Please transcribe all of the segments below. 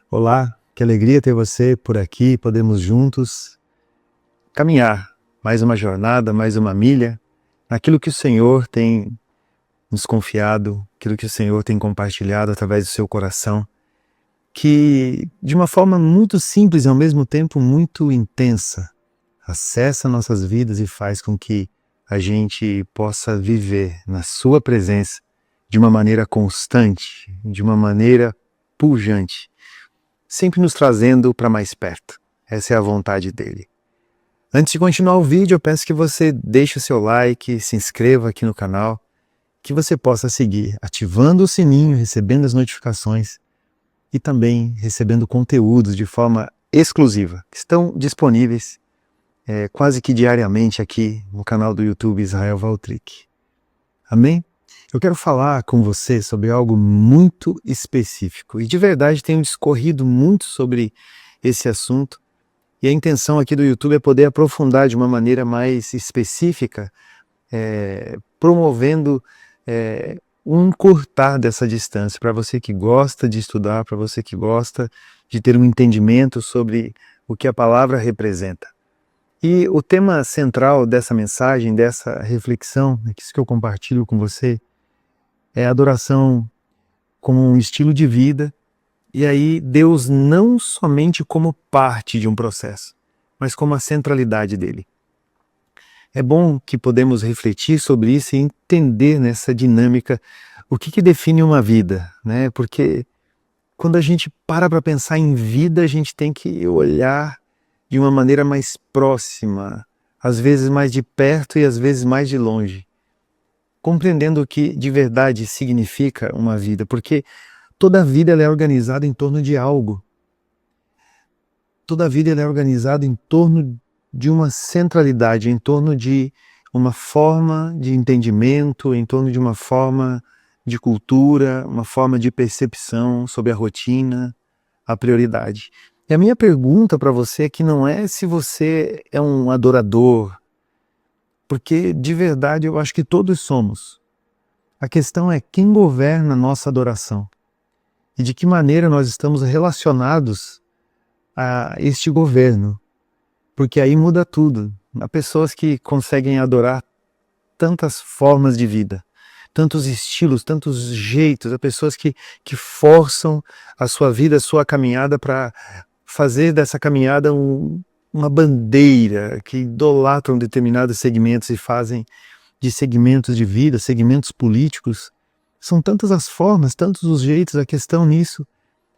Olá, que alegria ter você por aqui, podemos juntos caminhar mais uma jornada, mais uma milha, naquilo que o Senhor tem nos confiado, aquilo que o Senhor tem compartilhado através do seu coração, que de uma forma muito simples e ao mesmo tempo muito intensa, acessa nossas vidas e faz com que a gente possa viver na sua presença de uma maneira constante, de uma maneira pujante, sempre nos trazendo para mais perto. Essa é a vontade dele. Antes de continuar o vídeo, eu peço que você deixe o seu like, se inscreva aqui no canal, que você possa seguir ativando o sininho, recebendo as notificações e também recebendo conteúdos de forma exclusiva, que estão disponíveis quase que diariamente aqui no canal do YouTube Israel Valtric. Amém? Eu quero falar com você sobre algo muito específico e de verdade tenho discorrido muito sobre esse assunto e a intenção aqui do YouTube é poder aprofundar de uma maneira mais específica, promovendo um encurtar dessa distância para você que gosta de estudar, para você que gosta de ter um entendimento sobre o que a palavra representa. E o tema central dessa mensagem, dessa reflexão, isso que eu compartilho com você, é a adoração como um estilo de vida, e aí Deus não somente como parte de um processo, mas como a centralidade dele. É bom que podemos refletir sobre isso e entender nessa dinâmica o que define uma vida, né? Porque quando a gente para pensar em vida, a gente tem que olhar de uma maneira mais próxima, às vezes mais de perto e às vezes mais de longe, compreendendo o que de verdade significa uma vida, porque toda a vida ela é organizada em torno de algo. Toda a vida ela é organizada em torno de uma centralidade, em torno de uma forma de entendimento, em torno de uma forma de cultura, uma forma de percepção sobre a rotina, a prioridade. E a minha pergunta para você é que não é se você é um adorador, porque de verdade eu acho que todos somos. A questão é quem governa a nossa adoração e de que maneira nós estamos relacionados a este governo, porque aí muda tudo. Há pessoas que conseguem adorar tantas formas de vida, tantos estilos, tantos jeitos, há pessoas que forçam a sua vida, a sua caminhada para fazer dessa caminhada uma bandeira, que idolatram determinados segmentos e fazem de segmentos de vida, segmentos políticos. São tantas as formas, tantos os jeitos. A questão nisso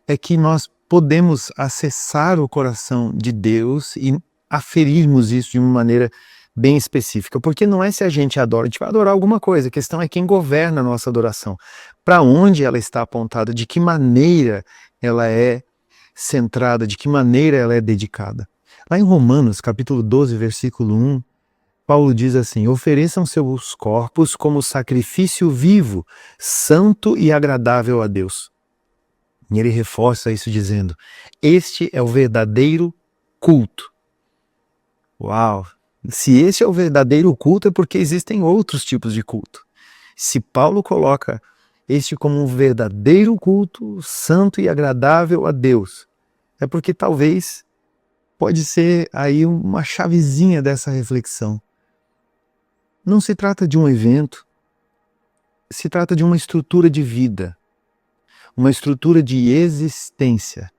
é que nós podemos acessar o coração de Deus e aferirmos isso de uma maneira bem específica, porque não é se a gente adora, a gente vai adorar alguma coisa, a questão é quem governa a nossa adoração, para onde ela está apontada, de que maneira ela é centrada, de que maneira ela é dedicada. Lá em Romanos, capítulo 12, versículo 1, Paulo diz assim: ofereçam seus corpos como sacrifício vivo, santo e agradável a Deus. E ele reforça isso dizendo: este é o verdadeiro culto. Uau! Se esse é o verdadeiro culto, é porque existem outros tipos de culto. Se Paulo coloca este como um verdadeiro culto, santo e agradável a Deus, é porque talvez pode ser aí uma chavezinha dessa reflexão. Não se trata de um evento, se trata de uma estrutura de vida, uma estrutura de existência.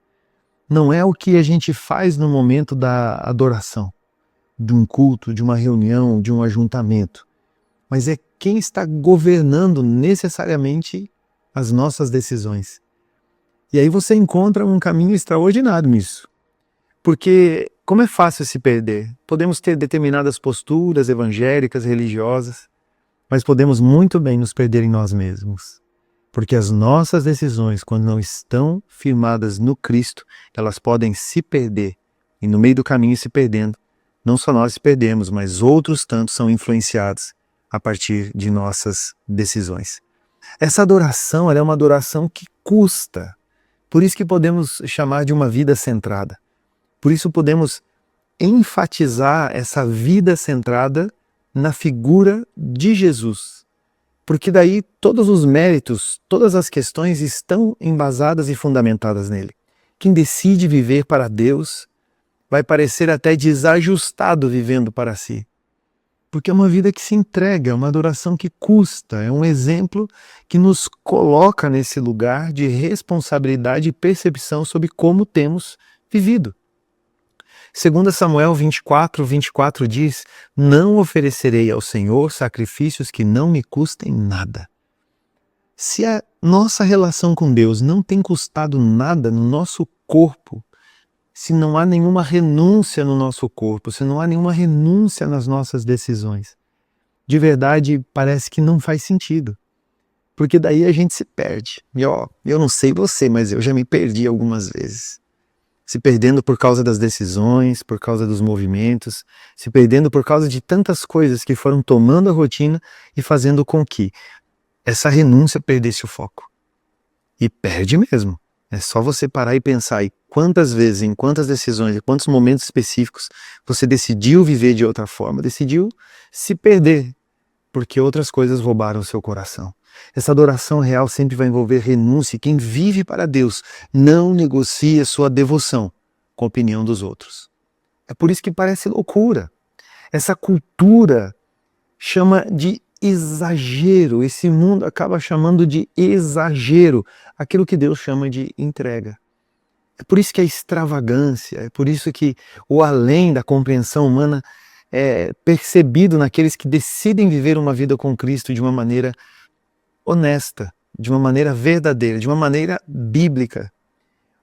Não é o que a gente faz no momento da adoração, de um culto, de uma reunião, de um ajuntamento, mas é quem está governando necessariamente as nossas decisões. E aí você encontra um caminho extraordinário nisso, porque como é fácil se perder. Podemos ter determinadas posturas evangélicas, religiosas, mas podemos muito bem nos perder em nós mesmos. Porque as nossas decisões, quando não estão firmadas no Cristo, elas podem se perder. E no meio do caminho se perdendo, não só nós se perdemos, mas outros tantos são influenciados a partir de nossas decisões. Essa adoração, ela é uma adoração que custa. Por isso que podemos chamar de uma vida centrada. Por isso podemos enfatizar essa vida centrada na figura de Jesus. Porque daí todos os méritos, todas as questões estão embasadas e fundamentadas nele. Quem decide viver para Deus vai parecer até desajustado vivendo para si. Porque é uma vida que se entrega, é uma adoração que custa, é um exemplo que nos coloca nesse lugar de responsabilidade e percepção sobre como temos vivido. 2 Samuel 24 diz: não oferecerei ao Senhor sacrifícios que não me custem nada. Se a nossa relação com Deus não tem custado nada no nosso corpo, se não há nenhuma renúncia no nosso corpo, se não há nenhuma renúncia nas nossas decisões, de verdade parece que não faz sentido. Porque daí a gente se perde. E eu não sei você, mas eu já me perdi algumas vezes. Se perdendo por causa das decisões, por causa dos movimentos, se perdendo por causa de tantas coisas que foram tomando a rotina e fazendo com que essa renúncia perdesse o foco. E perde mesmo. É só você parar e pensar em quantas vezes, em quantas decisões, em quantos momentos específicos você decidiu viver de outra forma, decidiu se perder, porque outras coisas roubaram o seu coração. Essa adoração real sempre vai envolver renúncia, e quem vive para Deus não negocia sua devoção com a opinião dos outros. É por isso que parece loucura. Essa cultura chama de exagero, esse mundo acaba chamando de exagero aquilo que Deus chama de entrega. É por isso que a extravagância, é por isso que o além da compreensão humana é percebido naqueles que decidem viver uma vida com Cristo de uma maneira honesta, de uma maneira verdadeira, de uma maneira bíblica.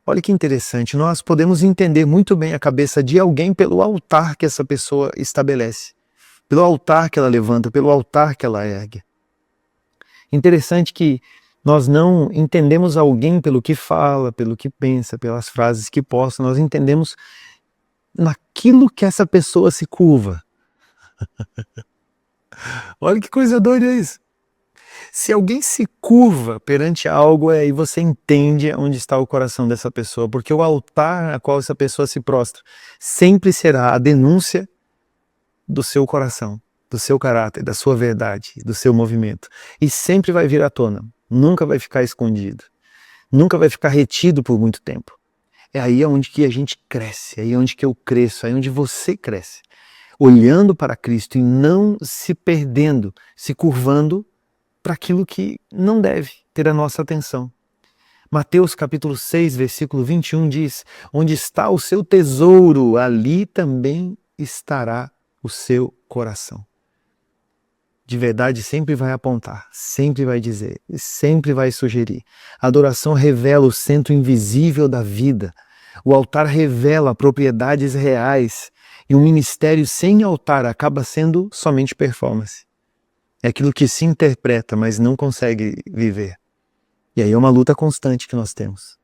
Olha que interessante, nós podemos entender muito bem a cabeça de alguém pelo altar que essa pessoa estabelece, pelo altar que ela levanta, pelo altar que ela ergue. Interessante que nós não entendemos alguém pelo que fala, pelo que pensa, pelas frases que posta, nós entendemos naquilo que essa pessoa se curva. Olha que coisa doida isso. Se alguém se curva perante algo, aí você entende onde está o coração dessa pessoa, porque o altar a qual essa pessoa se prostra sempre será a denúncia do seu coração, do seu caráter, da sua verdade, do seu movimento. E sempre vai vir à tona, nunca vai ficar escondido, nunca vai ficar retido por muito tempo. É aí onde que a gente cresce, é aí onde que eu cresço, é aí onde você cresce. Olhando para Cristo e não se perdendo, se curvando para aquilo que não deve ter a nossa atenção. Mateus capítulo 6, versículo 21 diz: onde está o seu tesouro, ali também estará o seu coração. De verdade sempre vai apontar, sempre vai dizer, sempre vai sugerir. A adoração revela o centro invisível da vida. O altar revela propriedades reais. E um ministério sem altar acaba sendo somente performance. É aquilo que se interpreta, mas não consegue viver. E aí é uma luta constante que nós temos.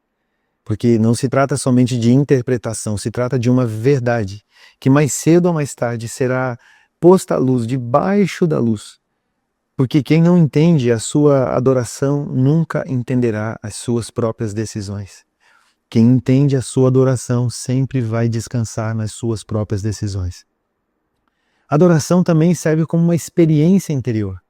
Porque não se trata somente de interpretação, se trata de uma verdade, que mais cedo ou mais tarde será posta à luz, debaixo da luz. Porque quem não entende a sua adoração nunca entenderá as suas próprias decisões. Quem entende a sua adoração sempre vai descansar nas suas próprias decisões. A adoração também serve como uma experiência interior.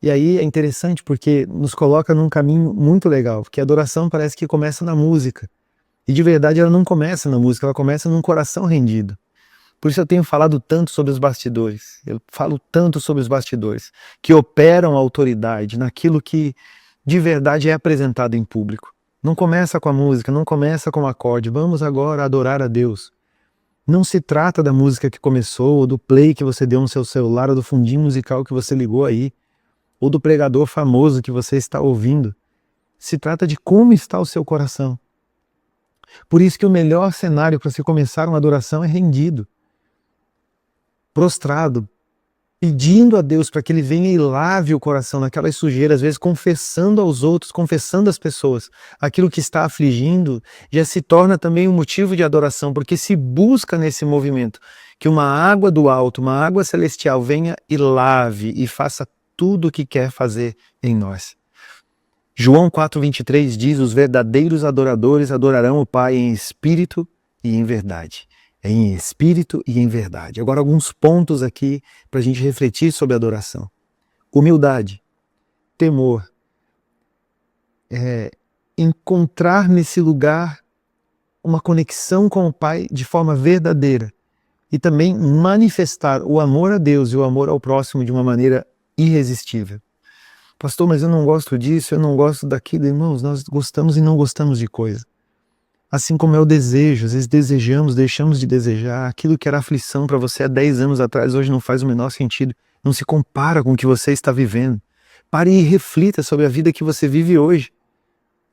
E aí é interessante porque nos coloca num caminho muito legal, porque a adoração parece que começa na música. E de verdade ela não começa na música, ela começa num coração rendido. Por isso eu tenho falado tanto sobre os bastidores, eu falo tanto sobre os bastidores, que operam a autoridade naquilo que de verdade é apresentado em público. Não começa com a música, não começa com o acorde, vamos agora adorar a Deus. Não se trata da música que começou, ou do play que você deu no seu celular, ou do fundinho musical que você ligou aí, ou do pregador famoso que você está ouvindo. Se trata de como está o seu coração. Por isso que o melhor cenário para se começar uma adoração é rendido, prostrado, pedindo a Deus para que Ele venha e lave o coração naquelas sujeiras, às vezes confessando aos outros, confessando às pessoas. Aquilo que está afligindo já se torna também um motivo de adoração, porque se busca nesse movimento que uma água do alto, uma água celestial venha e lave e faça tudo o que quer fazer em nós. João 4,23 diz: os verdadeiros adoradores adorarão o Pai em espírito e em verdade. Em espírito e em verdade. Agora alguns pontos aqui para a gente refletir sobre a adoração. Humildade, temor, encontrar nesse lugar uma conexão com o Pai de forma verdadeira e também manifestar o amor a Deus e o amor ao próximo de uma maneira irresistível. Pastor, mas eu não gosto disso, eu não gosto daquilo. Irmãos, nós gostamos e não gostamos de coisa. Assim como é o desejo, às vezes desejamos, deixamos de desejar. Aquilo que era aflição para você há 10 anos atrás, hoje não faz o menor sentido. Não se compara com o que você está vivendo. Pare e reflita sobre a vida que você vive hoje.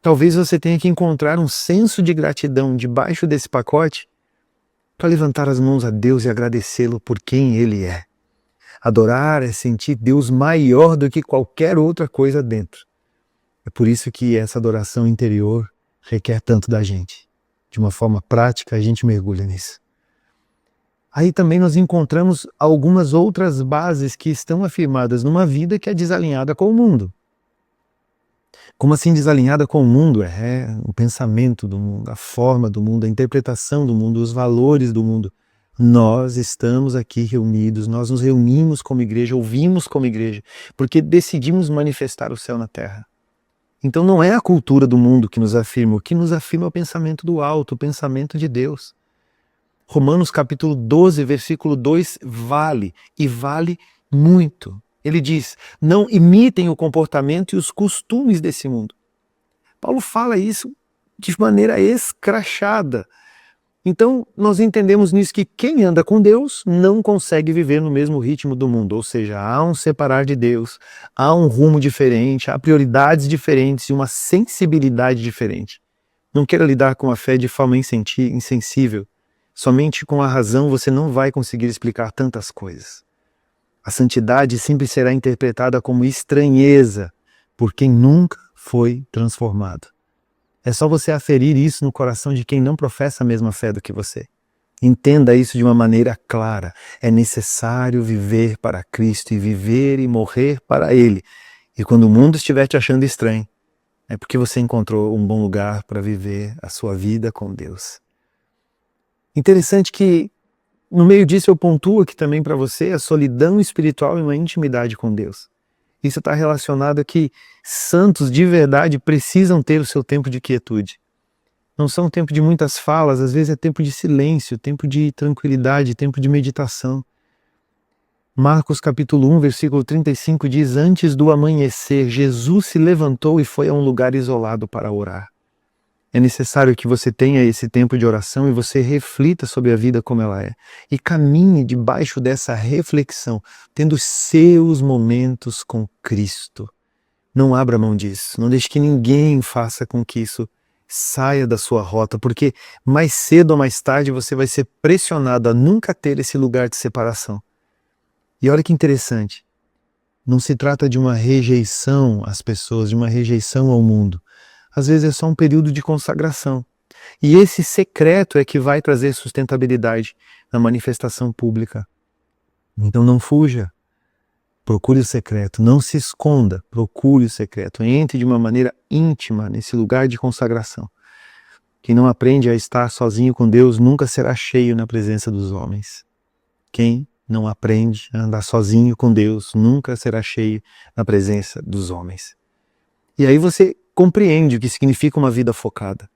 Talvez você tenha que encontrar um senso de gratidão debaixo desse pacote para levantar as mãos a Deus e agradecê-lo por quem Ele é. Adorar é sentir Deus maior do que qualquer outra coisa dentro. É por isso que essa adoração interior requer tanto da gente. De uma forma prática, a gente mergulha nisso. Aí também nós encontramos algumas outras bases que estão afirmadas numa vida que é desalinhada com o mundo. Como assim desalinhada com o mundo? É o pensamento do mundo, a forma do mundo, a interpretação do mundo, os valores do mundo. Nós estamos aqui reunidos, nós nos reunimos como igreja, ouvimos como igreja, porque decidimos manifestar o céu na terra. Então não é a cultura do mundo que nos afirma, o que nos afirma é o pensamento do alto, o pensamento de Deus. Romanos capítulo 12, versículo 2, vale, e vale muito. Ele diz, não imitem o comportamento e os costumes desse mundo. Paulo fala isso de maneira escrachada. Então, nós entendemos nisso que quem anda com Deus não consegue viver no mesmo ritmo do mundo, ou seja, há um separar de Deus, há um rumo diferente, há prioridades diferentes e uma sensibilidade diferente. Não queira lidar com a fé de forma insensível. Somente com a razão você não vai conseguir explicar tantas coisas. A santidade sempre será interpretada como estranheza por quem nunca foi transformado. É só você aferir isso no coração de quem não professa a mesma fé do que você. Entenda isso de uma maneira clara. É necessário viver para Cristo e viver e morrer para Ele. E quando o mundo estiver te achando estranho, é porque você encontrou um bom lugar para viver a sua vida com Deus. Interessante que no meio disso eu pontuo aqui também para você a solidão espiritual e uma intimidade com Deus. Isso está relacionado a que santos de verdade precisam ter o seu tempo de quietude. Não são tempo de muitas falas, às vezes é tempo de silêncio, tempo de tranquilidade, tempo de meditação. Marcos capítulo 1, versículo 35 diz, antes do amanhecer, Jesus se levantou e foi a um lugar isolado para orar. É necessário que você tenha esse tempo de oração e você reflita sobre a vida como ela é. E caminhe debaixo dessa reflexão, tendo seus momentos com Cristo. Não abra mão disso. Não deixe que ninguém faça com que isso saia da sua rota, porque mais cedo ou mais tarde você vai ser pressionado a nunca ter esse lugar de separação. E olha que interessante. Não se trata de uma rejeição às pessoas, de uma rejeição ao mundo. Às vezes é só um período de consagração. E esse secreto é que vai trazer sustentabilidade na manifestação pública. Então não fuja, procure o secreto, não se esconda, procure o secreto, entre de uma maneira íntima nesse lugar de consagração. Quem não aprende a estar sozinho com Deus nunca será cheio na presença dos homens. Quem não aprende a andar sozinho com Deus nunca será cheio na presença dos homens. E aí você compreende o que significa uma vida focada.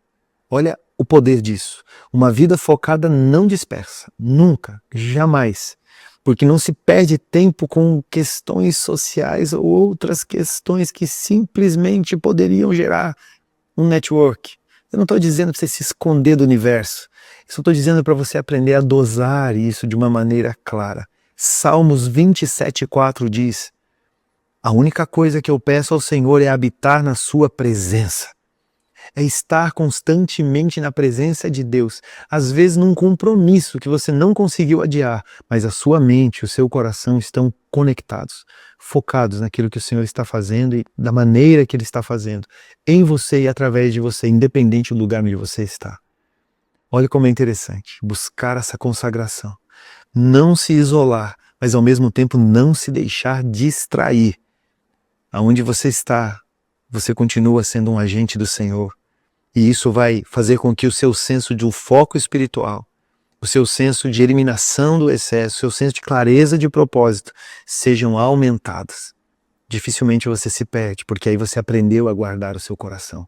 Olha o poder disso. Uma vida focada não dispersa, nunca, jamais. Porque não se perde tempo com questões sociais ou outras questões que simplesmente poderiam gerar um network. Eu não estou dizendo para você se esconder do universo. Eu só estou dizendo para você aprender a dosar isso de uma maneira clara. Salmos 27:4 diz, a única coisa que eu peço ao Senhor é habitar na sua presença. É estar constantemente na presença de Deus. Às vezes num compromisso que você não conseguiu adiar, mas a sua mente, o seu coração estão conectados, focados naquilo que o Senhor está fazendo e da maneira que Ele está fazendo, em você e através de você, independente do lugar onde você está. Olha como é interessante, buscar essa consagração. Não se isolar, mas ao mesmo tempo não se deixar distrair. Aonde você está, você continua sendo um agente do Senhor. E isso vai fazer com que o seu senso de um foco espiritual, o seu senso de eliminação do excesso, o seu senso de clareza de propósito sejam aumentados. Dificilmente você se perde, porque aí você aprendeu a guardar o seu coração.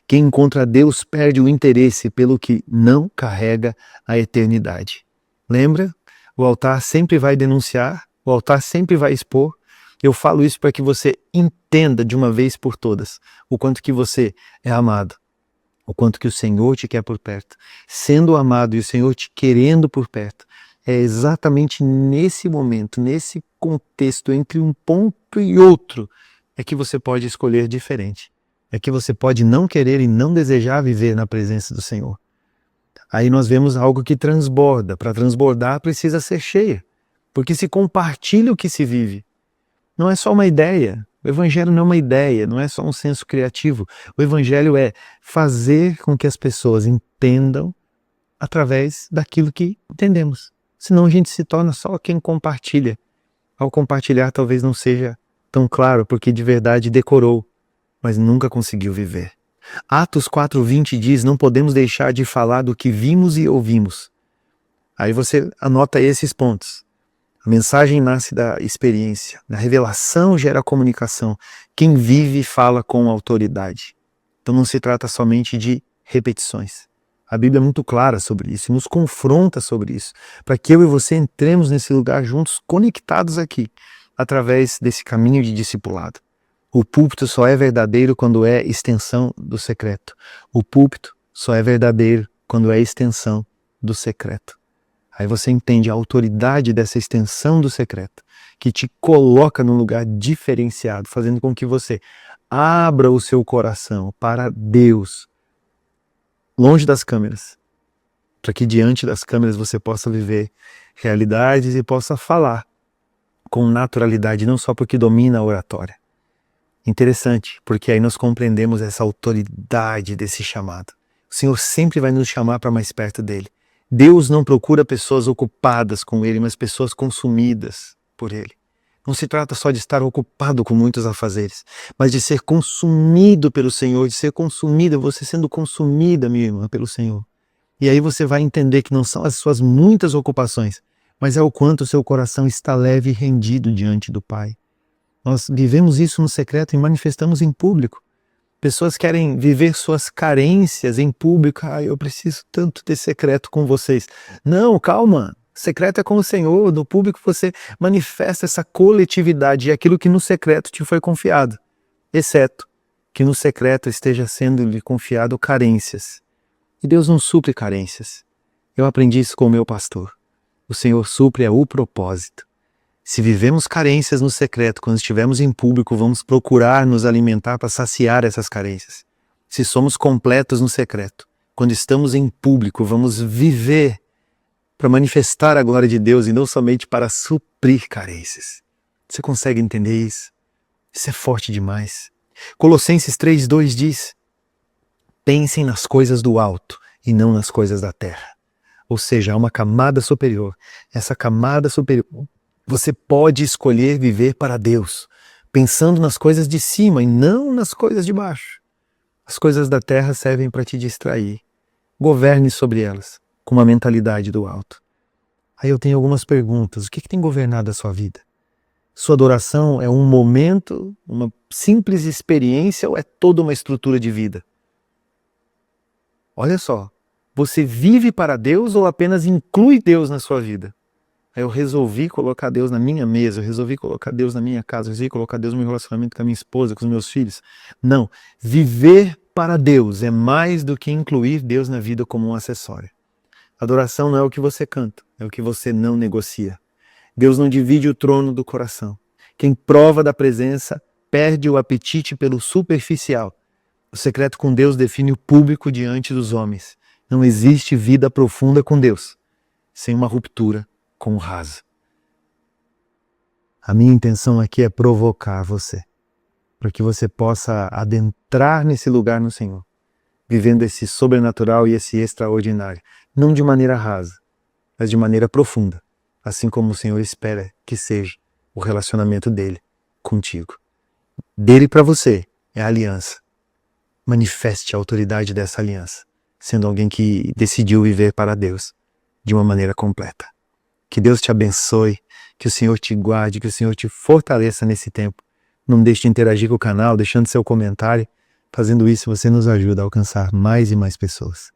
Quem encontra Deus perde o interesse pelo que não carrega a eternidade. Lembra? O altar sempre vai denunciar, o altar sempre vai expor. Eu falo isso para que você entenda de uma vez por todas o quanto que você é amado, o quanto que o Senhor te quer por perto. Sendo amado e o Senhor te querendo por perto, é exatamente nesse momento, nesse contexto, entre um ponto e outro, é que você pode escolher diferente. É que você pode não querer e não desejar viver na presença do Senhor. Aí nós vemos algo que transborda. Para transbordar precisa ser cheia, porque se compartilha o que se vive. Não é só uma ideia. O Evangelho não é uma ideia, não é só um senso criativo. O Evangelho é fazer com que as pessoas entendam através daquilo que entendemos. Senão a gente se torna só quem compartilha. Ao compartilhar talvez não seja tão claro, porque de verdade decorou, mas nunca conseguiu viver. Atos 4:20 diz: não podemos deixar de falar do que vimos e ouvimos. Aí você anota esses pontos. A mensagem nasce da experiência, da revelação gera comunicação. Quem vive fala com autoridade. Então não se trata somente de repetições. A Bíblia é muito clara sobre isso e nos confronta sobre isso, para que eu e você entremos nesse lugar juntos, conectados aqui, através desse caminho de discipulado. O púlpito só é verdadeiro quando é extensão do secreto. O púlpito só é verdadeiro quando é extensão do secreto. Aí você entende a autoridade dessa extensão do secreto, que te coloca num lugar diferenciado, fazendo com que você abra o seu coração para Deus, longe das câmeras, para que diante das câmeras você possa viver realidades e possa falar com naturalidade, não só porque domina a oratória. Interessante, porque aí nós compreendemos essa autoridade desse chamado. O Senhor sempre vai nos chamar para mais perto dele. Deus não procura pessoas ocupadas com ele, mas pessoas consumidas por ele. Não se trata só de estar ocupado com muitos afazeres, mas de ser consumido pelo Senhor, de ser consumida, você sendo consumida, minha irmã, pelo Senhor. E aí você vai entender que não são as suas muitas ocupações, mas é o quanto o seu coração está leve e rendido diante do Pai. Nós vivemos isso no secreto e manifestamos em público. Pessoas querem viver suas carências em público. Eu preciso tanto ter secreto com vocês. Não, calma. Secreto é com o Senhor. No público você manifesta essa coletividade e aquilo que no secreto te foi confiado. Exceto que no secreto esteja sendo-lhe confiado carências. E Deus não supre carências. Eu aprendi isso com o meu pastor. O Senhor supre o propósito. Se vivemos carências no secreto, quando estivermos em público, vamos procurar nos alimentar para saciar essas carências. Se somos completos no secreto, quando estamos em público, vamos viver para manifestar a glória de Deus e não somente para suprir carências. Você consegue entender isso? Isso é forte demais. Colossenses 3:2 diz: pensem nas coisas do alto e não nas coisas da terra. Ou seja, há uma camada superior. Essa camada superior, você pode escolher viver para Deus, pensando nas coisas de cima e não nas coisas de baixo. As coisas da terra servem para te distrair. Governe sobre elas, com uma mentalidade do alto. Aí eu tenho algumas perguntas. O que tem governado a sua vida? Sua adoração é um momento, uma simples experiência ou é toda uma estrutura de vida? Olha só, você vive para Deus ou apenas inclui Deus na sua vida? Eu resolvi colocar Deus na minha mesa, eu resolvi colocar Deus na minha casa, eu resolvi colocar Deus no meu relacionamento com a minha esposa, com os meus filhos. Não, viver para Deus é mais do que incluir Deus na vida como um acessório. Adoração não é o que você canta, é o que você não negocia. Deus não divide o trono do coração. Quem prova da presença perde o apetite pelo superficial. O secreto com Deus define o público diante dos homens. Não existe vida profunda com Deus sem uma ruptura com o raso. A minha intenção aqui é provocar você, para que você possa adentrar nesse lugar no Senhor, vivendo esse sobrenatural e esse extraordinário, não de maneira rasa, mas de maneira profunda, assim como o Senhor espera que seja o relacionamento dele contigo. Dele para você é a aliança. Manifeste a autoridade dessa aliança, sendo alguém que decidiu viver para Deus de uma maneira completa. Que Deus te abençoe, que o Senhor te guarde, que o Senhor te fortaleça nesse tempo. Não deixe de interagir com o canal, deixando seu comentário. Fazendo isso, você nos ajuda a alcançar mais e mais pessoas.